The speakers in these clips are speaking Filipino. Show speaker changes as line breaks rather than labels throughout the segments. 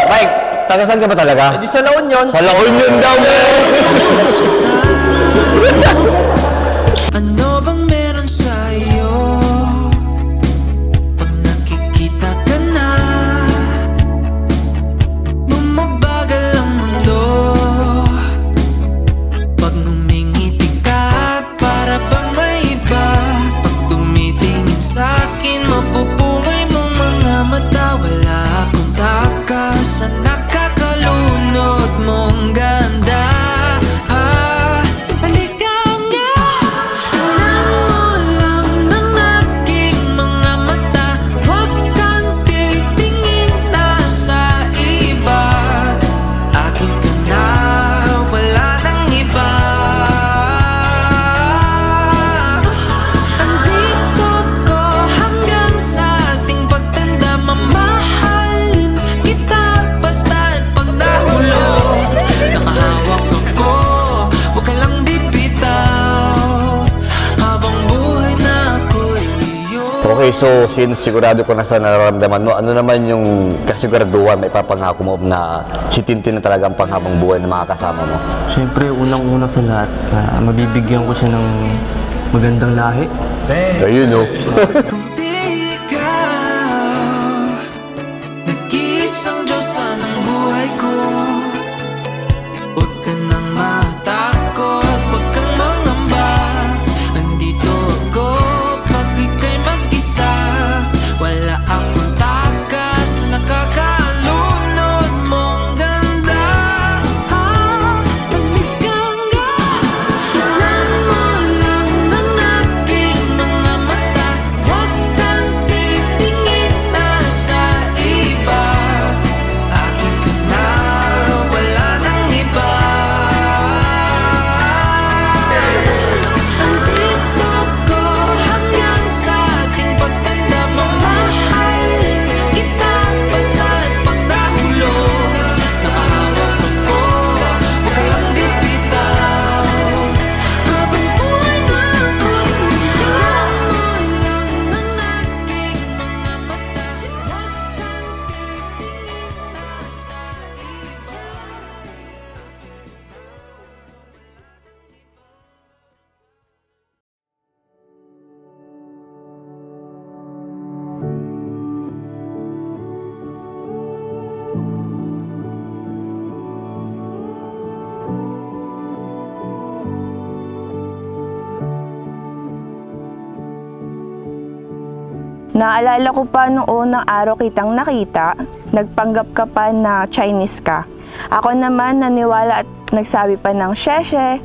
Mike, taga-saan ka ba talaga?
Hindi sa La Union.
Sa La Union daw mo!
Ano bang meron sa'yo? Pag nakikita ka na, bumabagal ang mundo. Pag ngumingiti ka, para bang may iba. Pag tumitingin sa'kin, mapupungay mong mga mata. Wala akong takas sa nakakalunod mong ganda.
Okay, so since sigurado ko na sa nararamdaman mo, ano naman yung kasiguraduhan may papangako mo na si Tintin na talaga ang panghabang buhay ng mga kasama mo?
Siyempre, unang-una sa lahat, mabibigyan ko siya ng magandang lahi.
Ayun, no?
Kung di ikaw, nag-iisang Diyosa ng buhay ko. Huwag ka nang matakot, huwag kang mangamba. Andito ako pag ika'y mag-isa. Wala akong takas, nakakalunod mong ganda. Talikang ka, tingnan mo lang ang aking mga mata. Huwag kang titingin na sa iba. Akin ka na, wala nang iba. Andito ko hanggang sa ating pagtanda. Mamahalin kita basta't pagdahulog. Nakahawak ako, huwag ka lang bibitaw. Habang buhay na ako'y tingnan mo lang ang aking mga mata. Huwag kang titingin na sa iba.
Naalala ko pa noong unang araw kitang nakita, nagpanggap ka pa na Chinese ka. Ako naman naniwala at nagsabi pa ng Sheshe.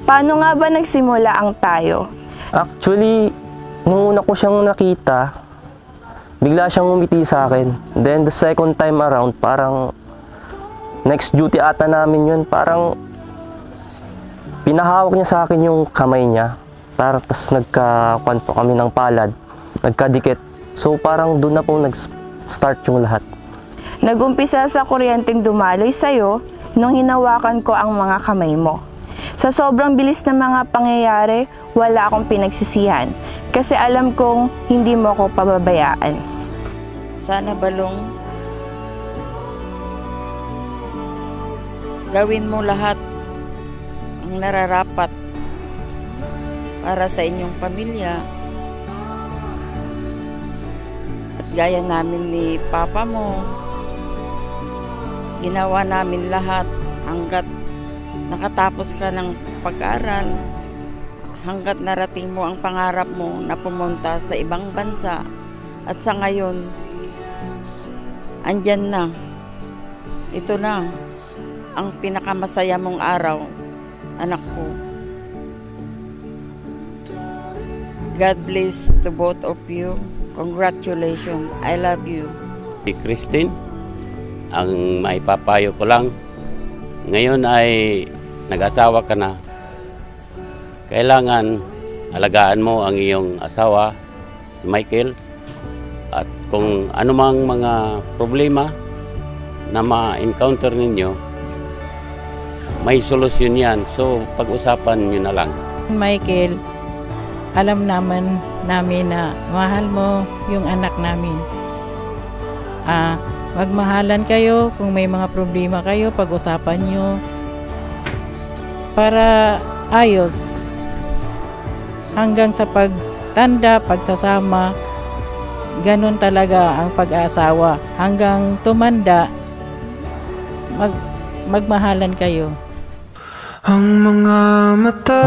Paano nga ba nagsimula ang tayo?
Actually, nung una ko siyang nakita, bigla siyang umiti sa akin. Then the second time around, parang next duty ata namin yun, parang pinahawak niya sa akin yung kamay niya. Parang tas nagkakwento kami ng palad, nagkadikit. So parang doon na po nag-start yung lahat.
Nagumpisa sa kuryenteng dumaloy sa'yo nung hinawakan ko ang mga kamay mo. Sa sobrang bilis ng mga pangyayari, wala akong pinagsisihan kasi alam kong hindi mo ako pababayaan.
Sana Balong, gawin mo lahat ang nararapat para sa inyong pamilya. At gaya namin ni Papa mo, ginawa namin lahat hanggat nakatapos ka ng pag-aaral, hanggat narating mo ang pangarap mo na pumunta sa ibang bansa. At sa ngayon, andyan na. Ito na ang pinakamasaya mong araw, anak ko. God bless to both of you. Congratulations. I love you.
Christine, ang maipapayo ko lang, ngayon ay nag-asawa ka na. Kailangan alagaan mo ang iyong asawa, si Michael, at kung anumang mga problema na ma-encounter ninyo, may solusyon yan. So, pag-usapan nyo na lang.
Michael, alam namin na mahal mo yung anak namin. Magmahalan kayo, kung may mga problema kayo, pag-usapan nyo para ayos. Hanggang sa pagtanda, pagsasama, ganun talaga ang pag-aasawa. Hanggang tumanda, magmahalan kayo.
Ang mga mata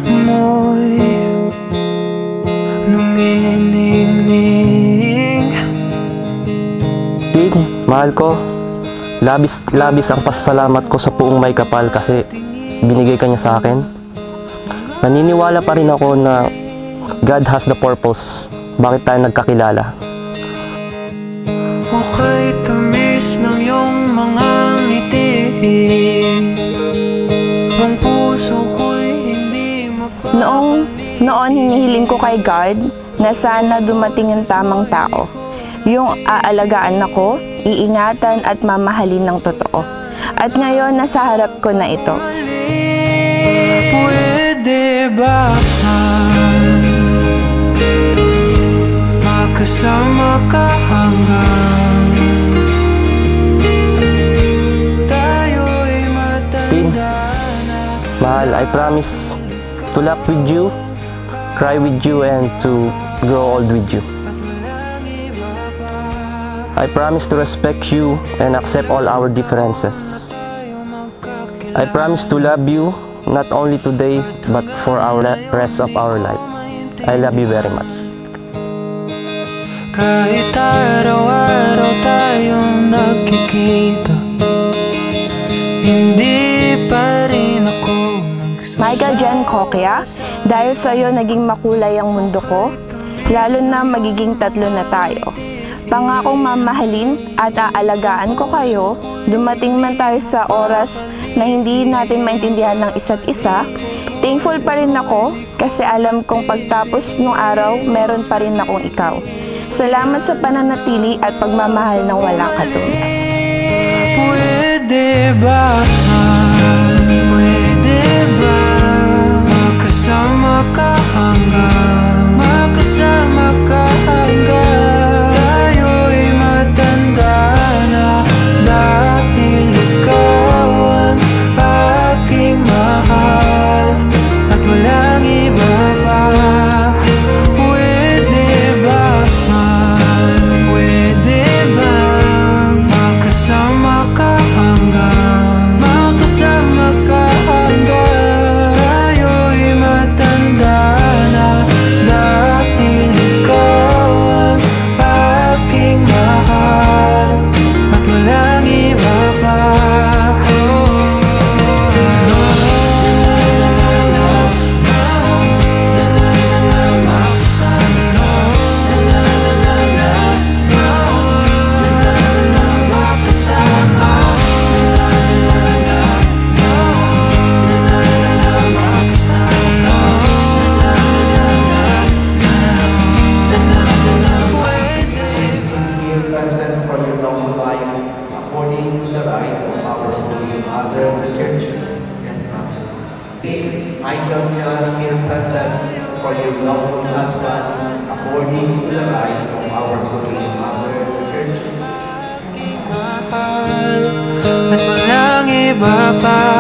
mo'y numiningning.
Tin, mahal ko. Labis ang pasasalamat ko sa Puong May Kapal kasi binigay ka niya sa akin. Naniniwala pa rin ako na God has the purpose bakit tayo nagkakilala.
Okay, tamis ng iyong mga ngiti. Ang puso ko'y hindi
Noon hinihiling ko kay God na sana dumating yung tamang tao. Yung aalagaan ako, iingatan at mamahalin ng totoo. At ngayon, nasa harap ko na ito.
Pwede ba makasama ka hanggang tayo'y matanda na?
Mahal, I promise to laugh with you, cry with you, and to grow old with you. I promise to respect you and accept all our differences. I promise to love you not only today but for our rest of our life. I love you very much.
Kahit araw-araw tayong nagkikita, hindi pa rin ako
Michael Jen Coquia, dahil sa iyo naging makulay ang mundo ko, lalo na magiging tatlo na tayo. Pangakong mamahalin at aalagaan ko kayo, dumating man tayo sa oras na hindi natin maintindihan ng isa't isa. Thankful pa rin ako kasi alam kong pagtapos ng araw, meron pa rin akong ikaw. Salamat sa pananatili at pagmamahal ng walang katumbas.
Pwede ba makasama ka hanggang tayo'y matanda na, dahil ikaw ang aking mahal at walang iba pa. Pwede ba makasama ka hanggang tayo'y matanda na, dahil ikaw ang aking mahal at walang iba pa.
Present for your love life according to the right of our Holy Mother, the Church. Yes, ma'am. Michael John, here present for your lawful husband according to the right of our Holy Mother, the Church.
At walang iba pa.